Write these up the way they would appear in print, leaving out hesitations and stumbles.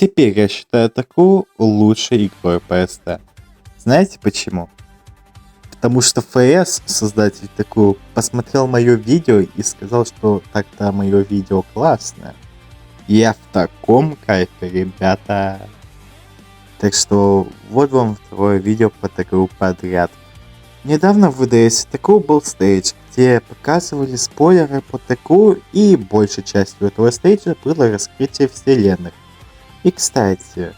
Теперь я считаю такую лучшей игрой PS. Знаете почему? Потому что ФС, создатель такую, посмотрел мое видео и сказал, что тогда мое видео классное. Я в таком кайфе, ребята. Так что вот вам второе видео по такую подряд. Недавно в VDS такой был стейдж, где показывали спойлеры по такую, и большей частью этого стейджа было раскрытие вселенных. И кстати,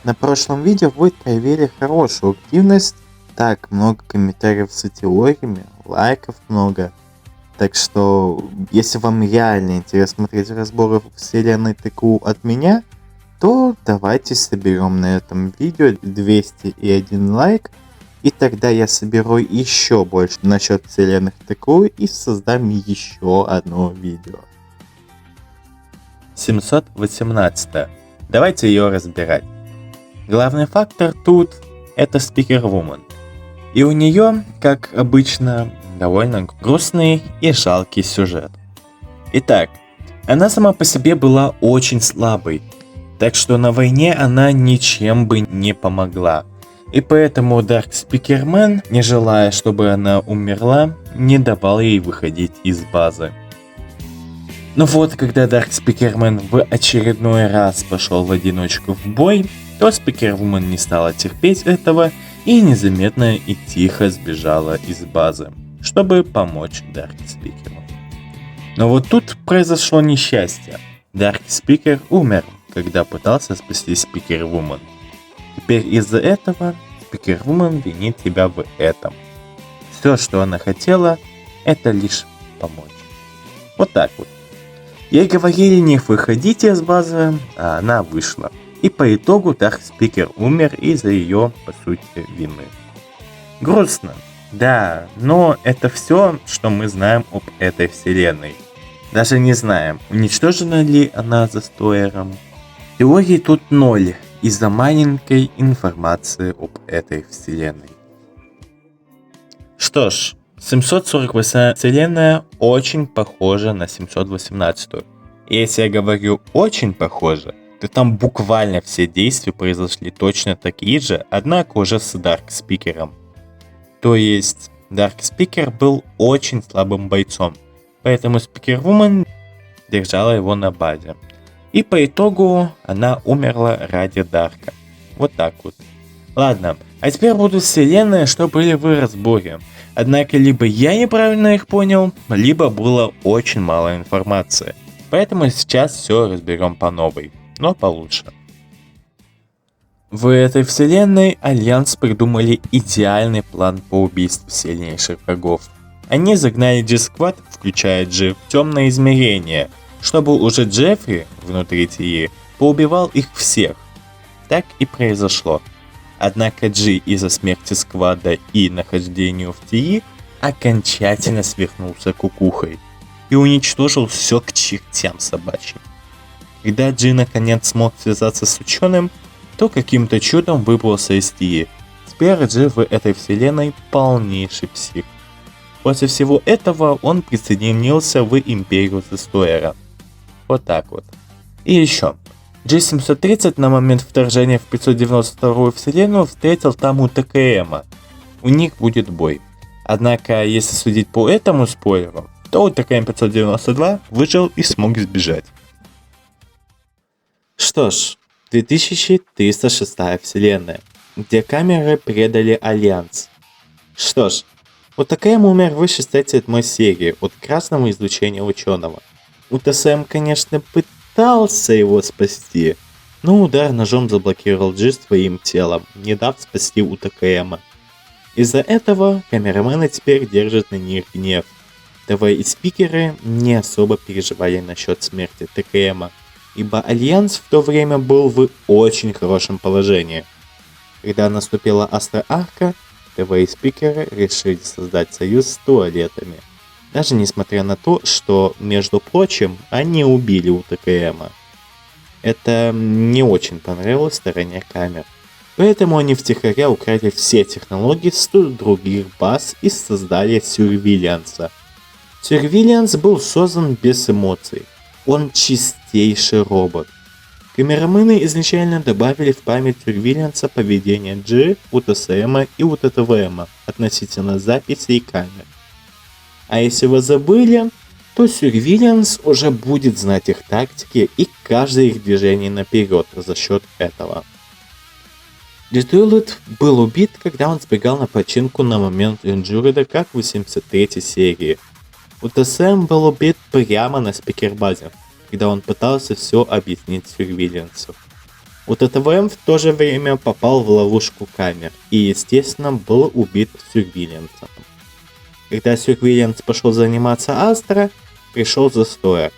на прошлом видео вы проявили хорошую активность, так много комментариев с теориями, лайков много. Так что, если вам реально интересно смотреть разборы вселенной ТКУ от меня, то давайте соберем на этом видео 201 лайк, и тогда я соберу еще больше насчет вселенных ТКУ и создам еще одно видео. 718. Давайте ее разбирать. Главный фактор тут это Speaker Woman. И у нее, как обычно, довольно грустный и жалкий сюжет. Итак, она сама по себе была очень слабой, так что на войне она ничем бы не помогла. И поэтому Dark Speaker Man, не желая, чтобы она умерла, не давал ей выходить из базы. Но вот, когда Dark Speaker Man в очередной раз пошел в одиночку в бой, то Speaker Woman не стала терпеть этого и незаметно и тихо сбежала из базы, чтобы помочь Dark Speaker. Но вот тут произошло несчастье. Dark Speaker умер, когда пытался спасти Speaker Woman. Теперь из-за этого Speaker Woman винит тебя в этом. Все, что она хотела, это лишь помочь. Вот так вот. Ей говорили не выходите из базы, а она вышла. И по итогу Dark Speaker умер из-за ее, по сути, вины. Грустно, да, но это все, что мы знаем об этой вселенной. Даже не знаем, уничтожена ли она застоером. Теорий тут ноль из-за маленькой информации об этой вселенной. Что ж, 748 вселенная очень похожа на 718. И если я говорю очень похожа, то там буквально все действия произошли точно такие же, однако уже с Dark Speaker. То есть Dark Speaker был очень слабым бойцом, поэтому Speaker Woman держала его на базе. И по итогу она умерла ради Дарка. Вот так вот. Ладно, а теперь будут вселенные, что были в разборе. Однако либо я неправильно их понял, либо было очень мало информации. Поэтому сейчас все разберем по новой, но получше. В этой вселенной Альянс придумали идеальный план по убийству сильнейших врагов. Они загнали G-Squad, включая G, в темное измерение, чтобы уже Джеффри внутри ТИ поубивал их всех. Так и произошло. Однако G из-за смерти Сквада и нахождению в ТИ окончательно свихнулся кукухой и уничтожил все к чертям собачьим. Когда G наконец смог связаться с ученым, то каким-то чудом выбрался из ТИ. Теперь G в этой вселенной полнейший псих. После всего этого он присоединился в Империю Застоера. Вот так вот. И еще. G730 на момент вторжения в 592-ю вселенную встретил там у ТКМа. У них будет бой. Однако, если судить по этому спойлеру, то у ТКМ 592 выжил и смог сбежать. Что ж, 2306 вселенная, где камеры предали Альянс. Что ж, УТКМ умер в 67 серии от красного излучения ученого. УТСМ, конечно, пытался его спасти, но удар ножом заблокировал G своим телом, не дав спасти УТКМа. Из-за этого камерамены теперь держат на них гнев. ТВ и спикеры не особо переживали насчет смерти ТКМа, ибо Альянс в то время был в очень хорошем положении. Когда наступила Астра-Арка, ТВ и спикеры решили создать союз с туалетами. Даже несмотря на то, что, между прочим, они убили УТКМа. Это не очень понравилось стороне камер. Поэтому они втихаря украли все технологии с других баз и создали Surveillance. Surveillance был создан без эмоций. Он чистейший робот. Камерамены изначально добавили в память Surveillance поведение G, УТСМ и УТТВМ относительно записей камер. А если вы забыли, то Surveillance уже будет знать их тактики и каждое их движение наперед за счет этого. Дедулет был убит, когда он сбегал на починку на момент инжурида, как в 83-й серии. УТСМ был убит прямо на спикербазе, когда он пытался все объяснить Surveillance. УТТВМ в то же время попал в ловушку камер и, естественно, был убит Surveillance. Когда Surveillance пошел заниматься Астра, пришел Застоер.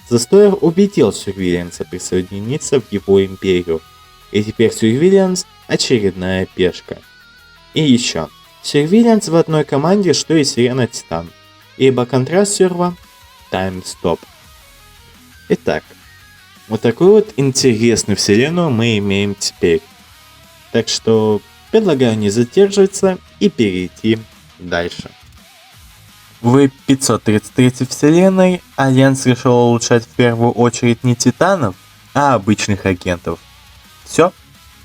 Застоер убедил Surveillance присоединиться в его империю. И теперь Surveillance очередная пешка. И еще. Surveillance в одной команде, что и Сирена Титан. Ибо контраст серва Таймстоп. Итак, вот такую вот интересную вселенную мы имеем теперь. Так что предлагаю не задерживаться и перейти дальше. В 533 вселенной Альянс решил улучшать в первую очередь не титанов, а обычных агентов.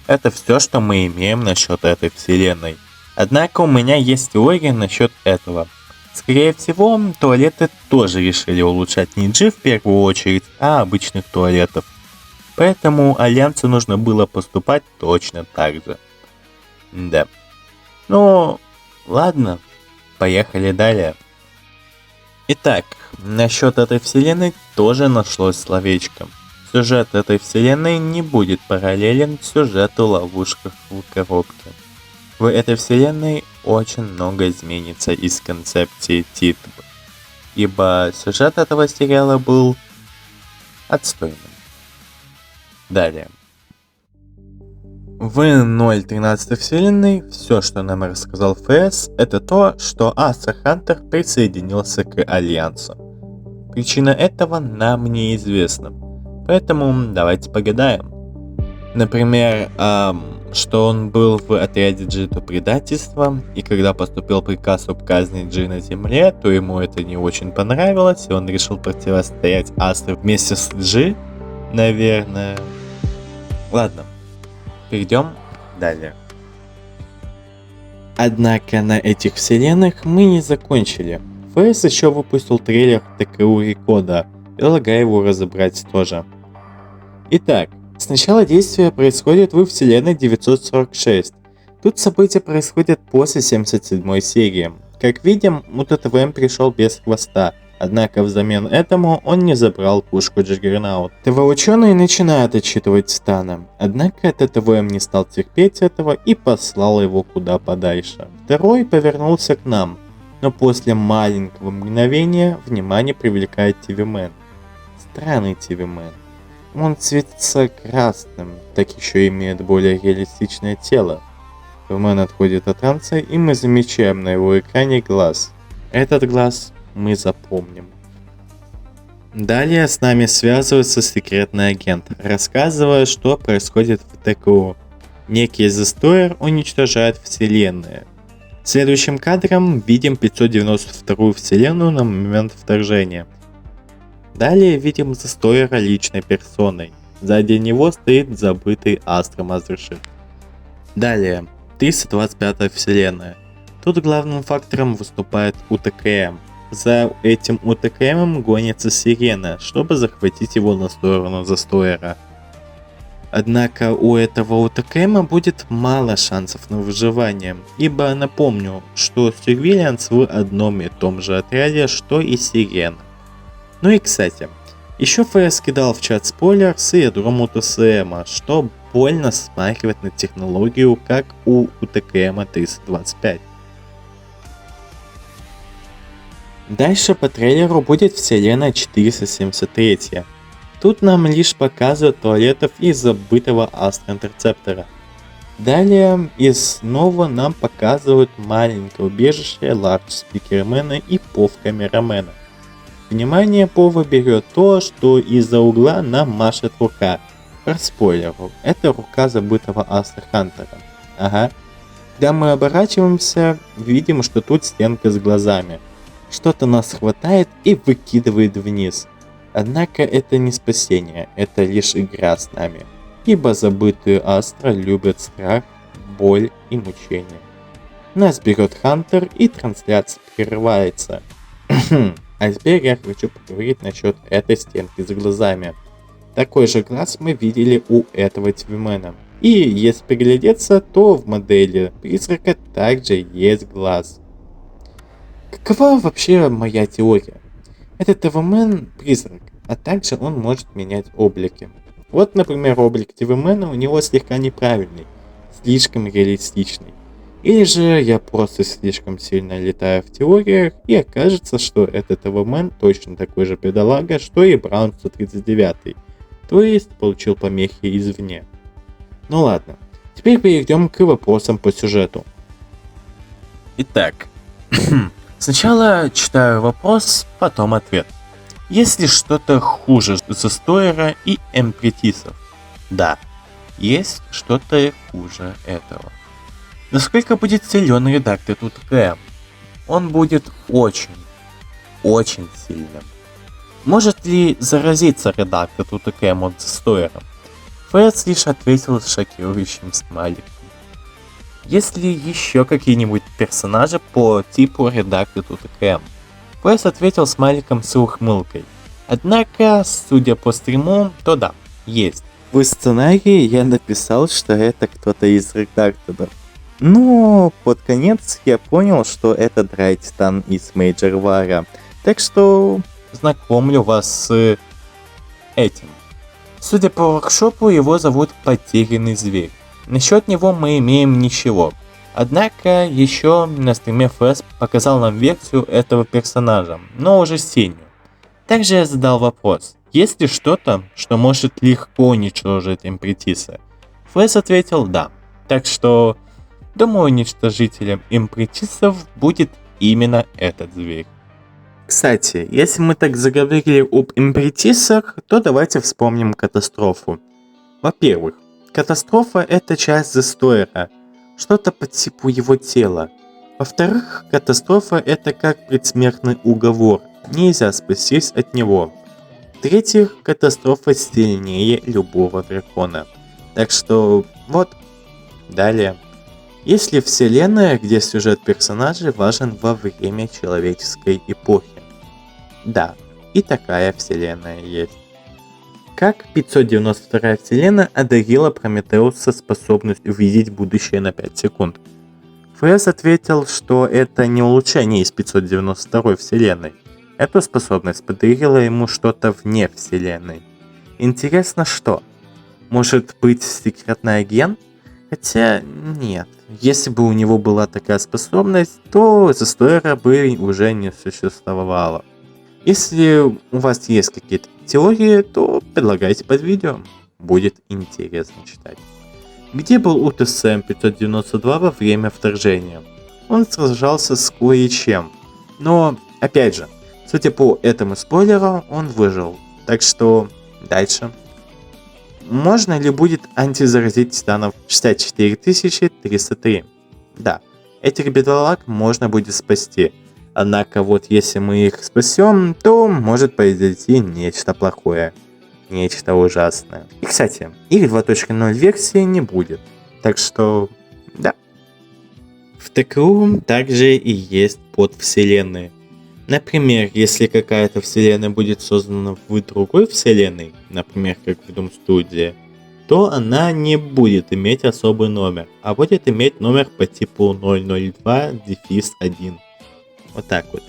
Это все, что мы имеем насчет этой вселенной. Однако у меня есть теория насчет этого. Скорее всего, туалеты тоже решили улучшать не G в первую очередь, а обычных туалетов. Поэтому Альянсу нужно было поступать точно так же. Да. Ну, ладно, поехали далее. Итак, насчет этой вселенной тоже нашлось словечко. Сюжет этой вселенной не будет параллелен сюжету ловушках в коробке. В этой вселенной очень много изменится из концепции титра, ибо сюжет этого сериала был отстойным. Далее. В 0.13 вселенной все, что нам рассказал ФС, это то, что Астра Хантер присоединился к Альянсу. Причина этого нам неизвестна, поэтому давайте погадаем. Например, что он был в отряде G до предательства, и когда поступил приказ об казни G на Земле, то ему это не очень понравилось, и он решил противостоять Астре вместе с G, наверное. Ладно, перейдем далее. Однако на этих вселенных мы не закончили. ФС еще выпустил трейлер ТКУ Рекода, предлагаю его разобрать тоже. Итак, сначала действие происходит в вселенной 946. Тут события происходят после 77 серии. Как видим, УТТВМ пришел без хвоста, однако взамен этому он не забрал пушку Джаггернаут. ТВ-ученые начинают отчитывать Титана, однако ТТВМ не стал терпеть этого и послал его куда подальше. Второй повернулся к нам, но после маленького мгновения внимание привлекает ТВ-мен. Странный ТВ-мен. Он светится красным, так еще имеет более реалистичное тело. ТВ-мен отходит от транса, и мы замечаем на его экране глаз. Этот глаз мы запомним. Далее с нами связывается секретный агент, рассказывая, что происходит в ТКУ. Некий Застоер уничтожает вселенные. Следующим кадром видим 592 вселенную на момент вторжения. Далее видим Застоера личной персоной. Сзади него стоит забытый Астра Мазершит. Далее, 325 вселенная. Тут главным фактором выступает УТКМ. За этим УТКМом гонится Сирена, чтобы захватить его на сторону Застоера. Однако у этого УТКМа будет мало шансов на выживание, ибо напомню, что Surveillance в одном и том же отряде, что и Сирена. Ну и кстати, еще ФС кидал в чат спойлер с ядром УТСМ, что больно смахивает на технологию, как у УТКМ 325. Дальше по трейлеру будет вселенная 473. Тут нам лишь показывают туалетов из забытого Астра Интерцептора. Далее и снова нам показывают маленькое убежище Ларч Спикермена и Пов Камерамена. Внимание Пова берет то, что из-за угла нам машет рука. Проспойлеру, это рука забытого Астра Хантера. Ага. Когда мы оборачиваемся, видим, что тут стенка с глазами. Что-то нас хватает и выкидывает вниз. Однако это не спасение, это лишь игра с нами. Ибо забытые Астра любят страх, боль и мучение. Нас берет Хантер и трансляция прерывается. А теперь я хочу поговорить насчет этой стенки с глазами. Такой же глаз мы видели у этого Твимена. И если приглядеться, то в модели призрака также есть глаз. Какова вообще моя теория? Этот Твимен призрак, а также он может менять облики. Вот, например, облик Твимена у него слегка неправильный, слишком реалистичный. Или же я просто слишком сильно летаю в теориях, и окажется, что этот Твимен точно такой же бедолага, что и Браун 139, то есть получил помехи извне. Ну ладно, теперь перейдем к вопросам по сюжету. Итак, сначала читаю вопрос, потом ответ. Есть ли что-то хуже Зестойра и Эмпретисов? Да, есть что-то хуже этого. Насколько будет силен редактор ТУТКМ? Он будет очень сильным. Может ли заразиться редактор ТУТКМ от Зестойра? ФС лишь ответил шокирующим смайликом. Есть ли еще какие-нибудь персонажи по типу редактора ТУТКМ? ФС ответил смайликом с ухмылкой. Однако, судя по стриму, то да, есть. В сценарии я написал, что это кто-то из редакторов. Но под конец я понял, что это Драйтитан из Мейджор Вара. Так что знакомлю вас с этим. Судя по воркшопу, его зовут Потерянный Зверь. Насчет него мы имеем ничего. Однако еще на стриме ФС показал нам версию этого персонажа, но уже синюю. Также я задал вопрос, есть ли что-то, что может легко уничтожить Эмпретиса? ФС ответил да. Так что, думаю, уничтожителем Эмпретисов будет именно этот зверь. Кстати, если мы так заговорили об Эмпретисах, то давайте вспомним катастрофу. Во-первых, катастрофа — это часть Зестойра, что-то по типу его тела. Во-вторых, катастрофа — это как предсмертный уговор, нельзя спастись от него. В-третьих, катастрофа сильнее любого дракона. Так что, вот, далее. Есть ли вселенная, где сюжет персонажей важен во время человеческой эпохи? Да, и такая вселенная есть. Как 592 вселенная одарила Прометеуса способностью увидеть будущее на 5 секунд? ФС ответил, что это не улучшение из 592 вселенной. Эту способность подарила ему что-то вне вселенной. Интересно, что? Может быть, секретный агент? Хотя нет. Если бы у него была такая способность, то Зестойра бы уже не существовало. Если у вас есть какие-то теории, то предлагайте под видео. Будет интересно читать. Где был УТСМ 592 во время вторжения? Он сражался с кое-чем. Но, опять же, судя по этому спойлеру, он выжил. Так что, дальше. Можно ли будет антизаразить титанов 64303? Да, этих бедолаг можно будет спасти. Однако вот если мы их спасем, то может произойти нечто плохое. Нечто ужасное. И кстати, их 2.0 версии не будет. Так что, да. В ТКУ также и есть подвселенные. Например, если какая-то вселенная будет создана в другой вселенной, например, как в Doom Studio, то она не будет иметь особый номер, а будет иметь номер по типу 002-1. Вот так вот.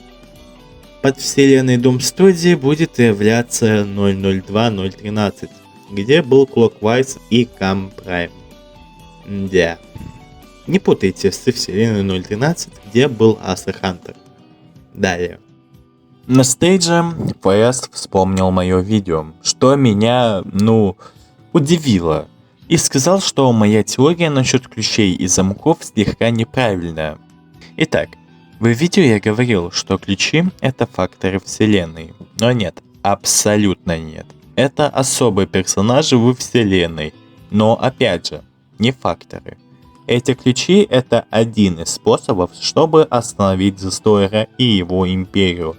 Под вселенной Doom Studio будет являться 002-013, где был Clockwise и Cam Prime. Да. Не путайте с вселенной 013, где был Asa Hunter. Далее. На стейдже ФС вспомнил мое видео, что меня, удивило. И сказал, что моя теория насчет ключей и замков слегка неправильная. Итак, в видео я говорил, что ключи — это факторы вселенной. Но нет, абсолютно нет. Это особые персонажи во вселенной. Но опять же, не факторы. Эти ключи — это один из способов, чтобы остановить Зестойра и его империю.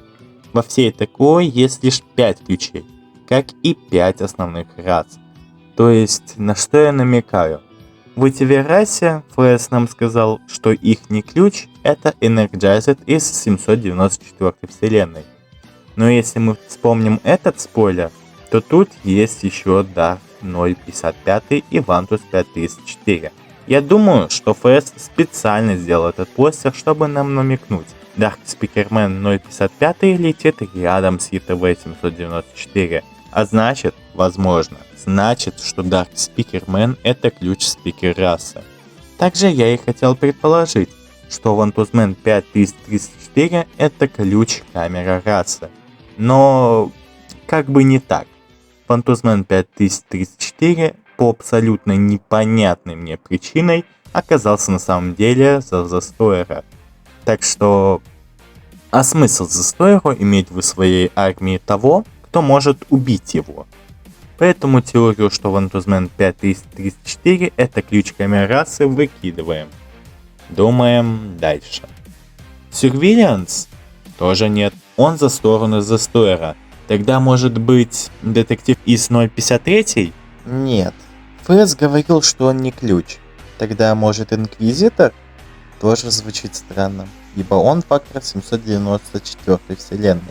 Во всей такой есть лишь 5 ключей. как и 5 основных рас. То есть, на что я намекаю? В утеве расе ФС нам сказал, что ихний ключ это Energized из 794 вселенной. Но если мы вспомним этот спойлер, то тут есть еще Dark 055 и Vantus 5004. Я думаю, что ФС специально сделал этот постер, чтобы нам намекнуть. Dark Speakerman 055 летит рядом с ETV 794. А значит, возможно, что Dark Speakerman это ключ спикер расы. Также я и хотел предположить, что Vantusman 5034 это ключ камера расы. Но как бы не так. Vantusman 5034 по абсолютно непонятной мне причиной оказался на самом деле за Застойера. Так что, а смысл Застойеру иметь в своей армии того, кто может убить его? Поэтому теорию, что Vantusman 5034 это ключ камеры расы, выкидываем. Думаем дальше. Surveillance? Тоже нет. Он за сторону Застойера. Тогда может быть детектив из 053? Нет. ФС говорил, что он не ключ. Тогда может Инквизитор? Тоже звучит странно, ибо он фактор 794 вселенной.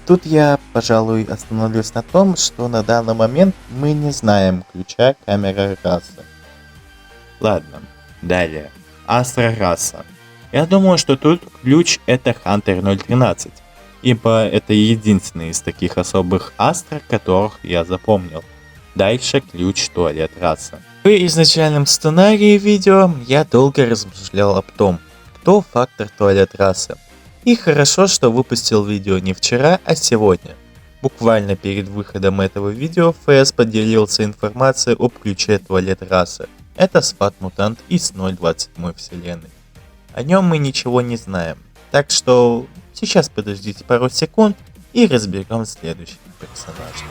Тут я, пожалуй, остановлюсь на том, что на данный момент мы не знаем ключа камеры расы. Ладно, далее. Астра раса. Я думаю, что тут ключ это Hunter 013, ибо это единственный из таких особых астр, которых я запомнил. Дальше ключ туалет раса. В изначальном сценарии видео я долго размышлял об том, кто фактор туалет расы. И хорошо, что выпустил видео не вчера, а сегодня. Буквально перед выходом этого видео ФС поделился информацией об ключе туалет расы. Это спад-мутант из 027 вселенной. О нем мы ничего не знаем. Так что сейчас подождите пару секунд и разберем следующих персонажей.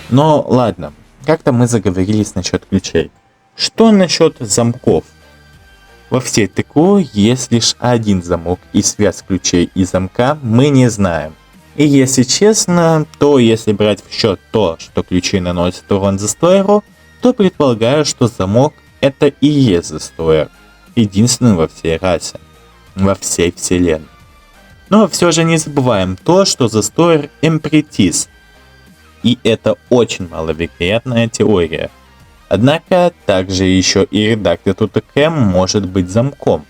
Но ладно, как-то мы заговорились насчет ключей. Что насчет замков? Во всей ТКО есть лишь один замок, и связь ключей и замка мы не знаем. И если честно, то если брать в счет то, что ключи наносят урон Застойеру, то предполагаю, что замок это и есть Застойер. Единственный во всей расе. Во всей вселенной. Но все же не забываем то, что Застойер Эмпретис. И это очень маловероятная теория. Однако, также еще и редактор Тутекем может быть замком.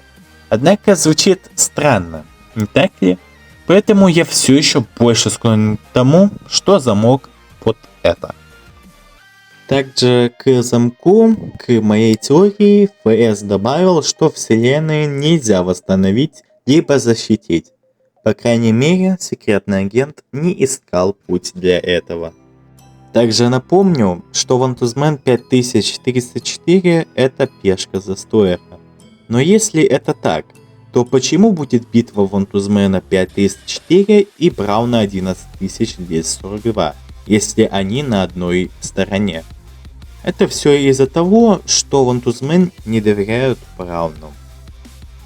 Однако звучит странно, не так ли? Поэтому я все еще больше склонен к тому, что замок под это. Также к замку, к моей теории, ФС добавил, что вселенную нельзя восстановить либо защитить. По крайней мере, секретный агент не искал путь для этого. Также напомню, что Vantusman 5404 это пешка Застойера. Но если это так, то почему будет битва Vantusman 5004 и Брауна 11242, если они на одной стороне? Это все из-за того, что Vantusman не доверяют Брауну.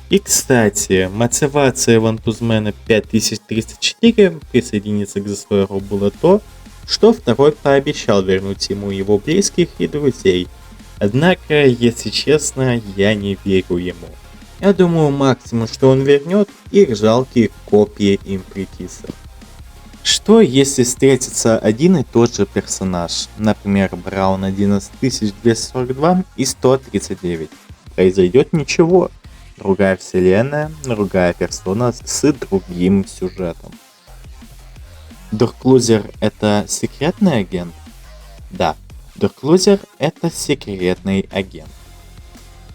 И кстати, мотивация Vantusman 5304 присоединиться к Застойеру было то, что второй пообещал вернуть ему его близких и друзей. Однако, если честно, я не верю ему. Я думаю, максимум, что он вернет, их жалкие копии импретисов. Что если встретится один и тот же персонаж, например, Браун 11242 и 139? Произойдет ничего. Другая вселенная, другая персона с другим сюжетом. Дорклузер это секретный агент? Да, Дорклузер это секретный агент.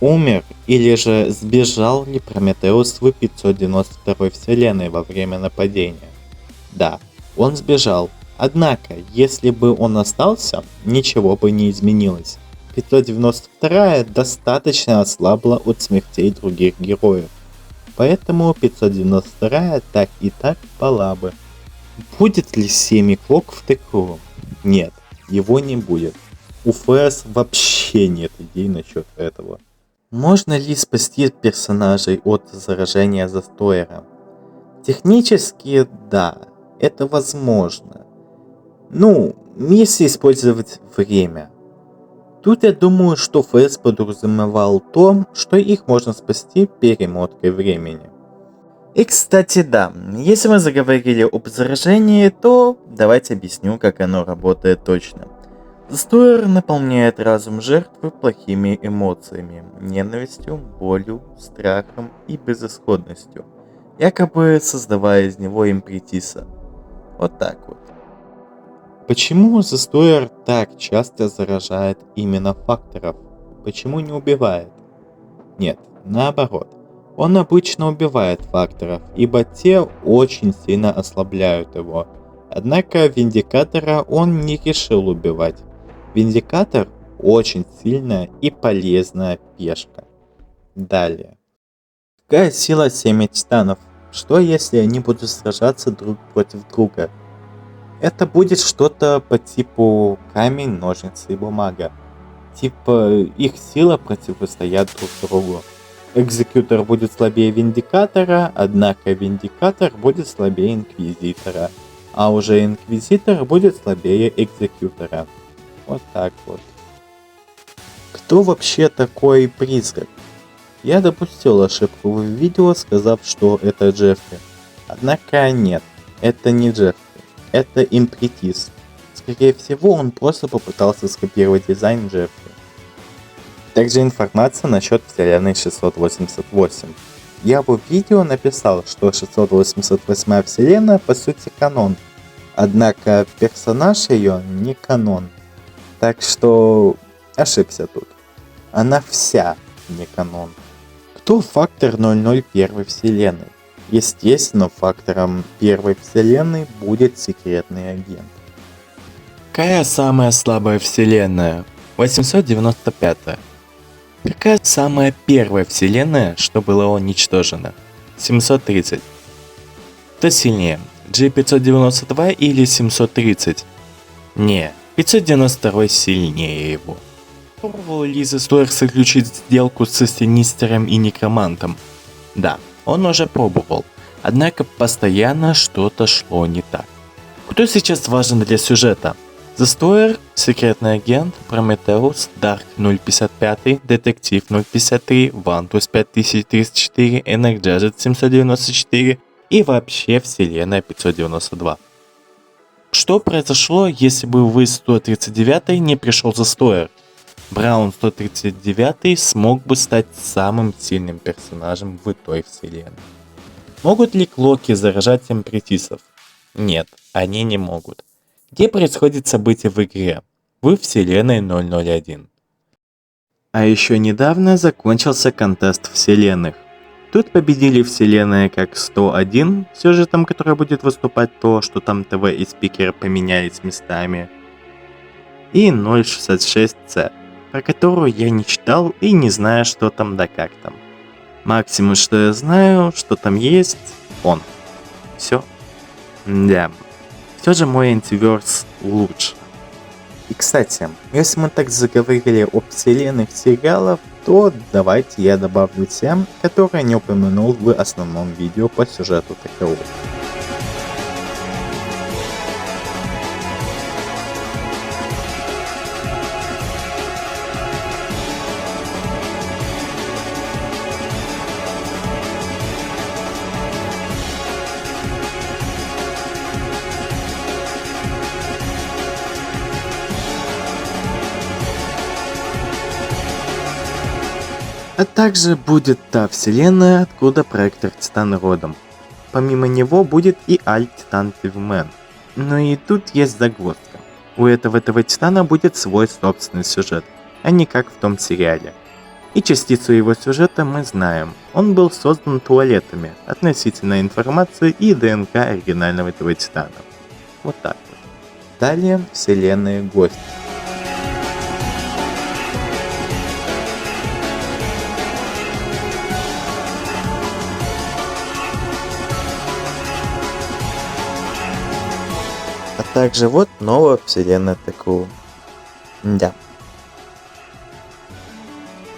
Умер или же сбежал ли Прометеус в 592 вселенной во время нападения? Да, он сбежал. Однако, если бы он остался, ничего бы не изменилось. 592 достаточно ослабла от смертей других героев. Поэтому 592 так и так пала бы. Будет ли семиклок в ТКО? Нет, его не будет. У ФС вообще нет идей насчет этого. Можно ли спасти персонажей от заражения Застойера? Технически да, это возможно. Если использовать время. Тут я думаю, что ФС подразумевал то, что их можно спасти перемоткой времени. И кстати, да, если мы заговорили об заражении, то давайте объясню, как оно работает точно. Застойер наполняет разум жертвы плохими эмоциями, ненавистью, болью, страхом и безысходностью, якобы создавая из него импретиса. Вот так вот. Почему Застойер так часто заражает именно факторов? Почему не убивает? Нет, наоборот. Он обычно убивает факторов, ибо те очень сильно ослабляют его. Однако Виндикатора он не решил убивать. Виндикатор очень сильная и полезная пешка. Далее. Какая сила 7 титанов? Что если они будут сражаться друг против друга? Это будет что-то по типу камень, ножницы и бумага. Типа их сила противостоят друг другу. Экзекьютор будет слабее Виндикатора, однако Виндикатор будет слабее Инквизитора. А уже Инквизитор будет слабее Экзекьютора. Вот так вот. Кто вообще такой призрак? Я допустил ошибку в видео, сказав, что это Джеффри. Однако нет, это не Джеффри. Это импретис. Скорее всего, он просто попытался скопировать дизайн Джеффри. Также информация насчет вселенной 688. Я в видео написал, что 688 вселенная по сути канон. Однако персонаж ее не канон. Так что ошибся тут. Она вся не канон. Кто фактор 001 вселенной? Естественно, фактором первой вселенной будет секретный агент. Какая самая слабая вселенная? 895. Какая самая первая вселенная, что была уничтожена? 730. Кто сильнее? G592 или 730? Не, 592 сильнее его. Пробовал ли Застойер заключить сделку с Синистером и Некромантом? Да, он уже пробовал, однако постоянно что-то шло не так. Кто сейчас важен для сюжета? Застойер, Секретный агент, Прометеус, Дарк 055, Детектив 053, Вантус 5034, Энерджазет 794 и вообще Вселенная 592. Что произошло, если бы в 139 не пришел Застойер? Браун 139 смог бы стать самым сильным персонажем в той вселенной. Могут ли клоки заражать импретисов? Нет, они не могут. Где происходит событие в игре? В вселенной 001. А еще недавно закончился контест вселенных. Тут победили вселенная как 101, сюжетом которой будет выступать то, что там ТВ и спикеры поменялись местами, и 066C, про которую я не читал и не знаю, что там да как там. Максимум, что я знаю, что там есть он. Все. Да. Все же мой антиверс лучше. И кстати, если мы так заговорили об вселенных сериалов, то давайте я добавлю те, которые не упомянул в основном видео по сюжету ТКО. А также будет та вселенная, откуда проектор Титан родом. Помимо него будет и Альт-Титан Пивмен. Но и тут есть загвоздка. У этого Титана будет свой собственный сюжет, а не как в том сериале. И частицу его сюжета мы знаем. Он был создан туалетами относительно информации и ДНК оригинального Титана. Вот так вот. Далее вселенные гости. Также вот новая вселенная ТКУ. Да.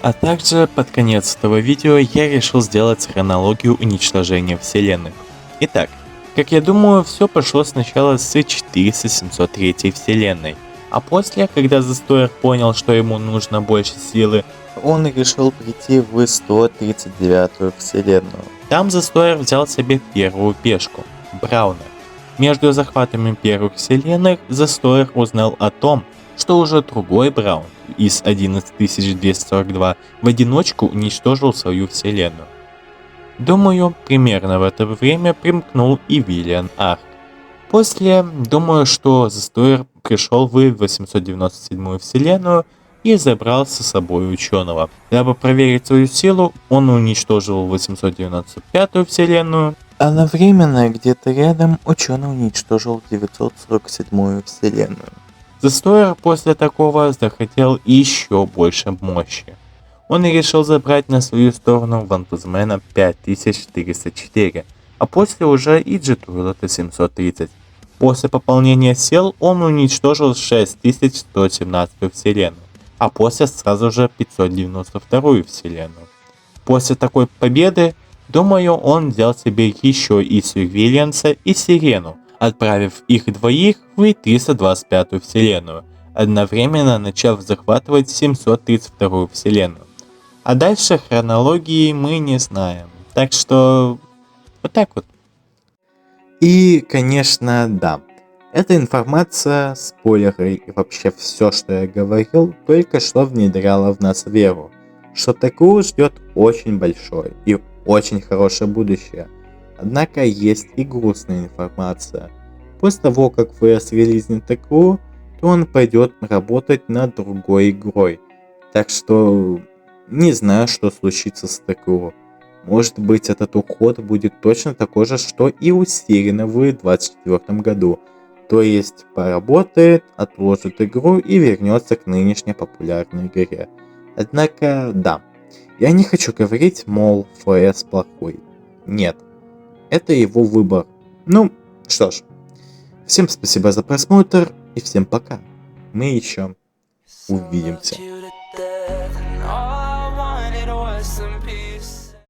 А также под конец этого видео я решил сделать хронологию уничтожения вселенных. Итак, как я думаю, все пошло сначала с 4703 вселенной, а после, когда Застойр понял, что ему нужно больше силы, Он решил прийти в 139-ю вселенную. там Застойр взял себе первую пешку – Брауна. Между захватами первых вселенных Застойр узнал о том, что уже другой Браун из 11242 в одиночку уничтожил свою вселенную. Думаю, примерно в это время примкнул и Виллиан Арк. После, думаю, что Застойр пришел в 897 вселенную и забрал с собой ученого. Дабы проверить свою силу, он уничтожил 895 вселенную. Одновременно где-то рядом ученый уничтожил 947-ю вселенную. Застойр после такого захотел еще больше мощи. Он и решил забрать на свою сторону Вантузмена 5404, а после уже и Джетуэллета 730. После пополнения сил он уничтожил 6117 вселенную, а после сразу же 592 вселенную. После такой победы, думаю, он взял себе еще и Сюрвиллианса и Сирену, отправив их двоих в 325 вселенную, одновременно начав захватывать 732 вселенную. А дальше хронологии мы не знаем, так что вот так вот. И, конечно, да. Эта информация, спойлеры и вообще все, что я говорил, только что внедряла в нас веру, что ТКУ ждет очень большое и очень хорошее будущее. Однако есть и грустная информация. После того, как ФС релизнет ТКУ, то он пойдет работать над другой игрой. Так что не знаю, что случится с ТКУ. Может быть, этот уход будет точно такой же, что и у Сирена в 2024 году. То есть поработает, отложит игру и вернется к нынешней популярной игре. Однако, да, я не хочу говорить, мол, ФС плохой. Нет, это его выбор. Ну, что ж, всем спасибо за просмотр и всем пока. Мы еще увидимся.